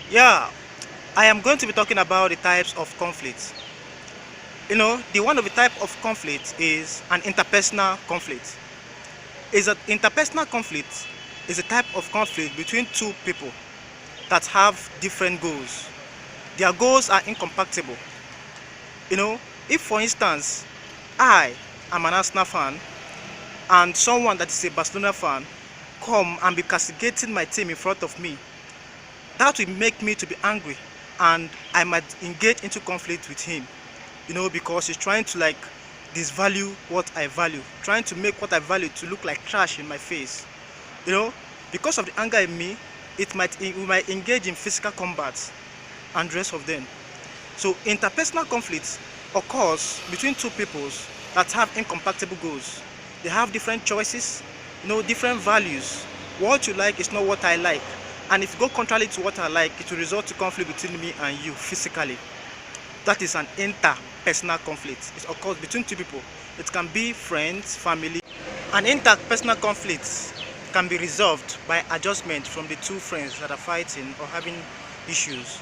Yeah, I am going to be talking about the types of conflict. The one of the type of conflict is an interpersonal conflict. Is an interpersonal conflict is a type of conflict between two people that have different goals. Their goals are incompatible. If for instance I am an Arsenal fan and someone that is a Barcelona fan come and be castigating my team in front of me, that will make me to be angry and I might engage into conflict with him, because he's trying to like disvalue what I value, trying to make what I value to look like trash in my face. you know because of the anger in me, we might engage in physical combat and rest of them. So interpersonal conflict occurs between two peoples that have incompatible goals. They have different choices, different values. What you like is not what I like, and if you go contrary to what I like, it will result to conflict between me and you physically. That is an interpersonal conflict. It occurs between two people. It can be friends, family. An interpersonal conflict can be resolved by adjustment from the two friends that are fighting or having issues.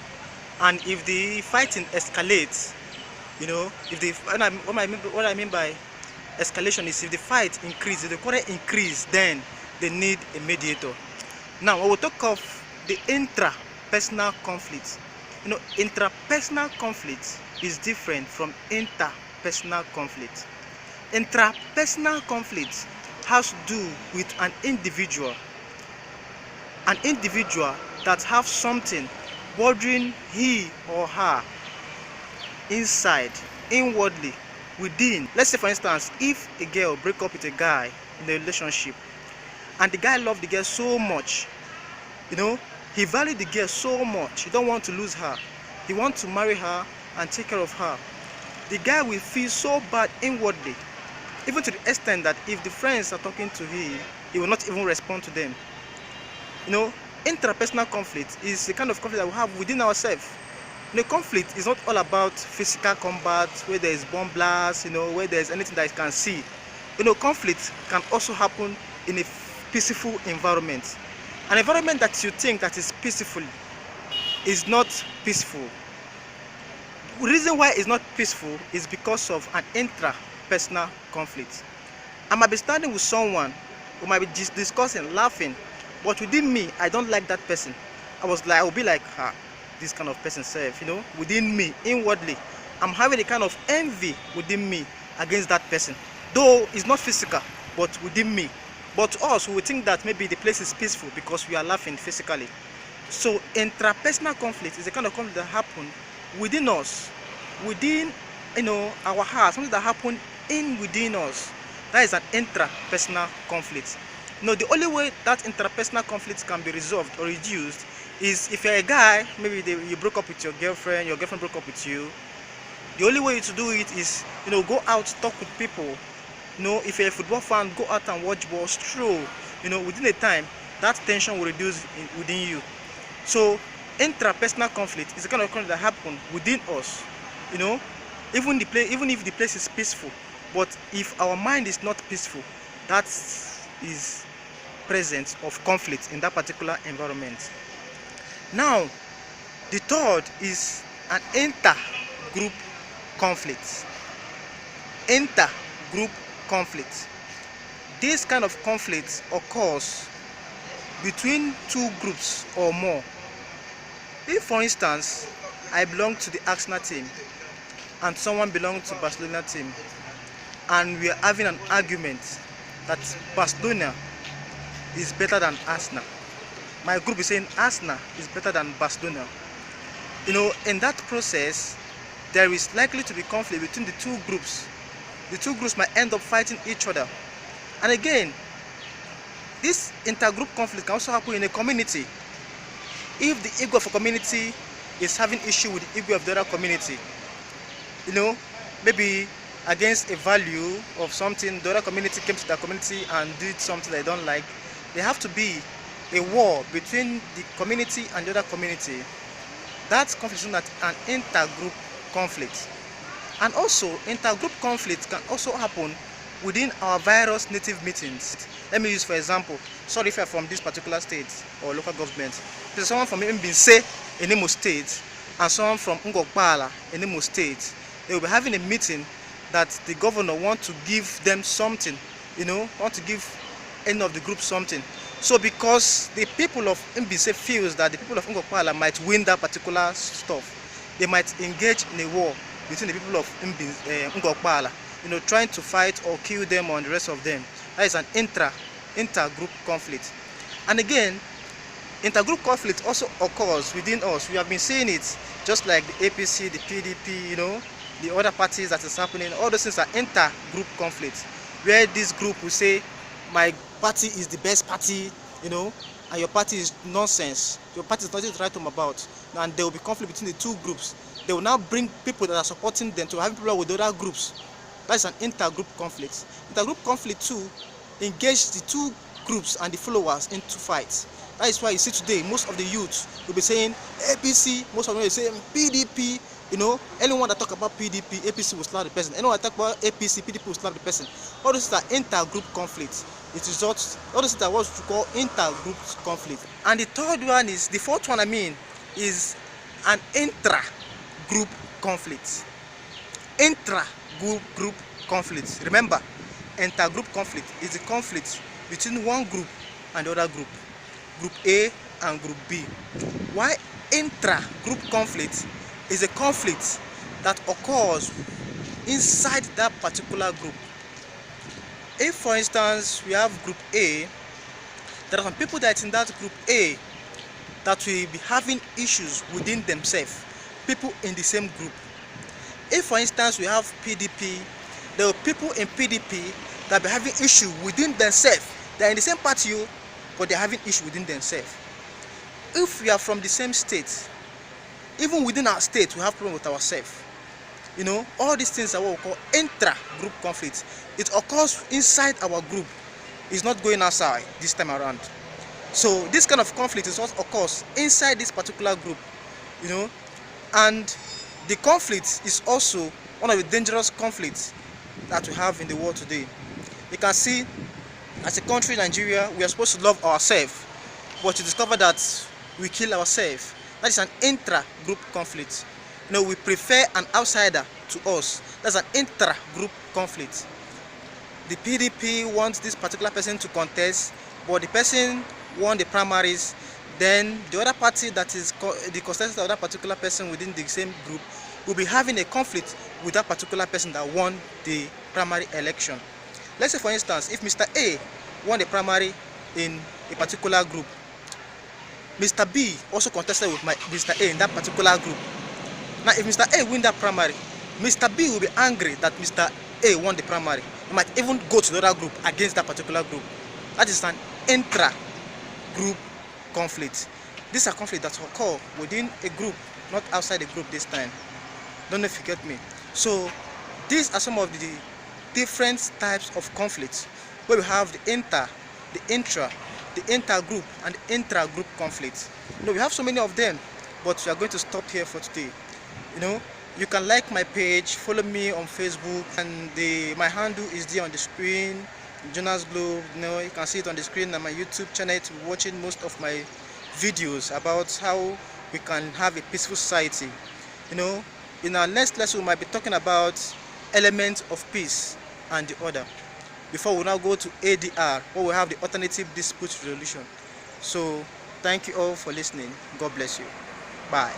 And if the fighting escalates, if the what I mean by escalation is if the fight increases, if the quarrel increase, then they need a mediator. Now I will talk of the intrapersonal conflict. Intrapersonal conflict is different from interpersonal conflict. Intrapersonal conflict has to do with an individual that have something bothering he or her inside, inwardly, within. Let's say for instance, if a girl break up with a guy in a relationship and the guy loved the girl so much, he valued the girl so much, he don't want to lose her, he wants to marry her and take care of her. The guy will feel so bad inwardly, even to the extent that if the friends are talking to him, he will not even respond to them. Intrapersonal conflict is the kind of conflict that we have within ourselves. Conflict is not all about physical combat where there is bomb blast, where there is anything that you can see. Conflict can also happen in a peaceful environment. An environment that you think that is peaceful is not peaceful. The reason why it's not peaceful is because of an intrapersonal conflict. I might be standing with someone, we might be discussing, laughing, but within me, I don't like that person. I will be like, this kind of person self, within me, inwardly, I'm having a kind of envy within me against that person. Though it's not physical, but within me. But to us, we think that maybe the place is peaceful because we are laughing physically. So intrapersonal conflict is a kind of conflict that happens within us, within our heart, something that happens within us. That is an intrapersonal conflict. The only way that interpersonal conflict can be resolved or reduced is if you're a guy, maybe you broke up with your girlfriend broke up with you. The only way to do it is, go out, talk with people. If you're a football fan, go out and watch ball, stroll. Within a time, that tension will reduce within you. So intrapersonal conflict is the kind of conflict that happens within us. Even if the place is peaceful, but if our mind is not peaceful, that is presence of conflict in that particular environment. Now, the third is an intergroup conflict. Intergroup conflict. This kind of conflict occurs between two groups or more. If for instance, I belong to the Arsenal team and someone belongs to Barcelona team, and we are having an argument that Barcelona is better than Arsenal. My group is saying Arsenal is better than Barcelona. In that process, there is likely to be conflict between the two groups. The two groups might end up fighting each other. And again, this intergroup conflict can also happen in a community. If the ego of a community is having issue with the ego of the other community, maybe against a value of something, the other community came to the community and did something they don't like, there have to be a war between the community and the other community. That conflict is known as an intergroup conflict. And also, intergroup conflict can also happen within our various native meetings. Let me use for example, sorry if you're from this particular state or local government. There's someone from Mbinse in Imo State and someone from Ngokpala in Imo State, they will be having a meeting that the governor want to give them something, want to give any of the group something. So because the people of Mbise feels that the people of Ngokpala might win that particular stuff, they might engage in a war between the people of Ngokpala, trying to fight or kill them or the rest of them. That is an inter-group conflict. And again, intergroup conflict also occurs within us. We have been seeing it, just like the APC, the PDP, the other parties that is happening. All those things are inter-group conflicts, where this group will say, my party is the best party, and your party is nonsense. Your party is nothing to write home about. And there will be conflict between the two groups. They will now bring people that are supporting them to have people with other groups. That is an intergroup conflict. Intergroup conflict too engage the two groups and the followers into fights. That is why you see today most of the youths will be saying APC, most of them will say PDP. Anyone that talk about PDP, APC will slap the person. Anyone that talk about APC, PDP will slap the person. All these are intergroup conflicts. It results, all these are what we call intergroup conflict. And the fourth one is an intra-group conflict. Intra-group conflict. Remember, intergroup conflict is the conflict between one group and the other group. Group A and Group B. Why intra-group conflict is a conflict that occurs inside that particular group. If, for instance, we have Group A, there are some people that in that Group A that will be having issues within themselves, people in the same group. If, for instance, we have PDP, there are people in PDP that will be having issue within themselves. They are in the same party, but they are having issue within themselves. If we are from the same state, even within our state, we have problem with ourselves. All these things are what we call intra-group conflict. It occurs inside our group. It's not going outside this time around. So this kind of conflict is what occurs inside this particular group. And the conflict is also one of the dangerous conflicts that we have in the world today. You can see, as a country, Nigeria, we are supposed to love ourselves, but to discover that we kill ourselves. That is an intra-group conflict. We prefer an outsider to us. That's an intra-group conflict. The PDP wants this particular person to contest, but the person won the primaries. Then the other party that is the contestant of that particular person within the same group will be having a conflict with that particular person that won the primary election. Let's say, for instance, if Mr. A won the primary in a particular group, Mr. B also contested with Mr. A in that particular group. Now, if Mr. A win that primary, Mr. B will be angry that Mr. A won the primary. He might even go to the other group against that particular group. That is an intra-group conflict. These are conflicts that occur within a group, not outside the group this time. Don't know if you get me. So, these are some of the different types of conflicts where we have the inter, the intra, the intergroup, and the intra-group conflicts. We have so many of them, but we are going to stop here for today. You can like my page, follow me on Facebook, and my handle is there on the screen, Jonas Globe. You can see it on the screen on my YouTube channel to be watching most of my videos about how we can have a peaceful society. In our next lesson, we might be talking about elements of peace and the order. Before we now go to ADR, where we have the alternative dispute resolution. So, thank you all for listening. God bless you. Bye.